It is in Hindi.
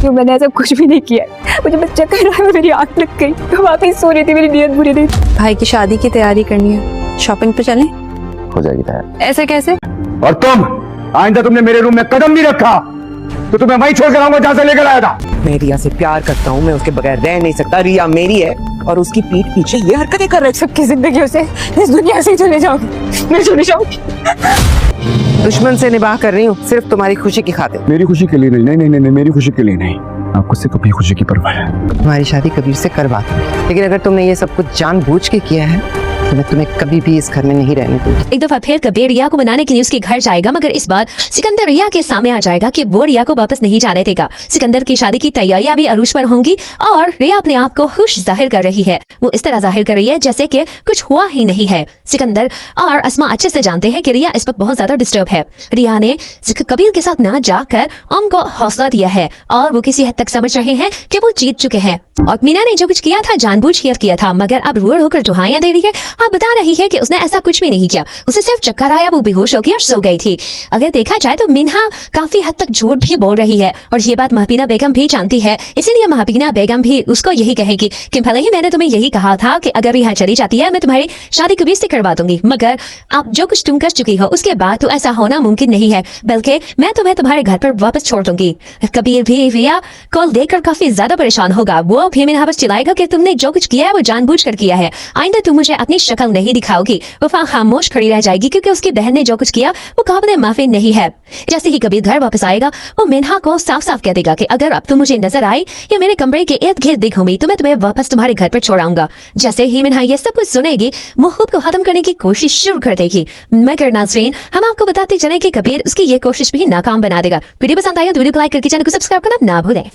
क्यों मैंने ऐसा कुछ भी नहीं किया। मुझे बस चक्कर आया, मेरी आँख लग गई, वापस सो रही थी, मेरी नीयत बुरी थी। भाई की शादी की तैयारी करनी है, शॉपिंग पे चलें? हो जाएगी तैयार। ऐसे कैसे? और तुम आइंदा तुमने मेरे रूम में कदम नहीं रखा तो तुम्हें वहीं छोड़ कर आऊंगा जहां से लेकर आया था। मैं रिया से प्यार करता हूँ, मैं उसके बगैर रह नहीं सकता। रिया मेरी है और उसकी पीठ पीछे ये हरकतें कर रहे। सबकी जिंदगियों से इस दुनिया से चले जाऊंगी, मैं चली जाऊंगी। दुश्मन से निबाह कर रही हूँ सिर्फ तुम्हारी खुशी की खातिर। मेरी खुशी के लिए नहीं, नहीं नहीं नहीं, मेरी खुशी के लिए नहीं। आपको सिर्फ अपनी खुशी की परवाह है। तुम्हारी शादी कबीर से करवा दूंगी, लेकिन अगर तुमने ये सब कुछ जानबूझ के किया है तो मैं तुम्हें कभी भी इस घर में नहीं रहने दूंगी। एक दफा फिर कबीर रिया को मनाने के लिए उसके घर जाएगा, मगर इस बार सिकंदर रिया के सामने आ जाएगा कि वो रिया को वापस नहीं जाने देगा। सिकंदर की शादी की तैयारियां भी अरूज पर होंगी और रिया अपने आप को खुश जाहिर कर रही है। वो इस तरह जाहिर कर रही है जैसे कि कुछ हुआ ही नहीं है। सिकंदर और अस्मा अच्छे से जानते हैं कि रिया इस वक्त बहुत ज्यादा डिस्टर्ब है। रिया ने कबीर के साथ ना जाकर उनको हौसला दिया है और वो किसी हद तक समझ रहे हैं कि वो जीत चुके हैं। और मीना ने जो कुछ किया था जानबूझ कर किया था, मगर अब रूढ़ होकर दुहाइयां दे रही है और बता रही है कि उसने ऐसा कुछ भी नहीं किया, उसे सिर्फ चक्कर आया, वो बेहोश हो गई और सो गई थी। अगर देखा जाए तो मीना काफी हद तक झूठ भी बोल रही है और ये बात महबीना बेगम भी जानती है। इसीलिए महबीना बेगम भी उसको यही कहेगी कि भले ही मैंने तुम्हें यही कहा था कि अगर यहाँ चली जाती है मैं तुम्हारी शादी कबीर से करवा दूंगी, मगर अब जो कुछ तुम कर चुकी हो उसके बाद तो ऐसा होना मुमकिन नहीं है, बल्कि मैं तुम्हें तुम्हारे घर पर वापस छोड़ दूंगी। कबीर भी रिया को देखकर काफी ज्यादा परेशान होगा। वो भी मीना बस चिल्लाएगा कि तुमने जो कुछ किया है वो जानबूझ कर किया है, आइंदा तुम मुझे अपनी शक्ल नहीं दिखाओगी। वफा खामोश खड़ी रह जाएगी क्योंकि उसकी बहन ने जो कुछ किया वो काबिल माफी नहीं है। जैसे ही कबीर घर वापस आएगा वो मिन्हा को साफ साफ कह देगा कि अगर अब तुम मुझे नजर आई या मेरे कमरे के इर्द गिर्द घूमी तो मैं तुम्हें वापस तुम्हारे घर पर छोड़ाऊंगा। जैसे ही मिन्हा ये सब कुछ सुनेगी वो खुद को खत्म करने की कोशिश शुरू कर देगी, मगर नाज़रीन हम आपको बताते चले कि कबीर उसकी ये कोशिश भी नाकाम बना देगा। वीडियो पसंद आया तो वीडियो को लाइक करके चैनल को सब्सक्राइब करना ना भूलें।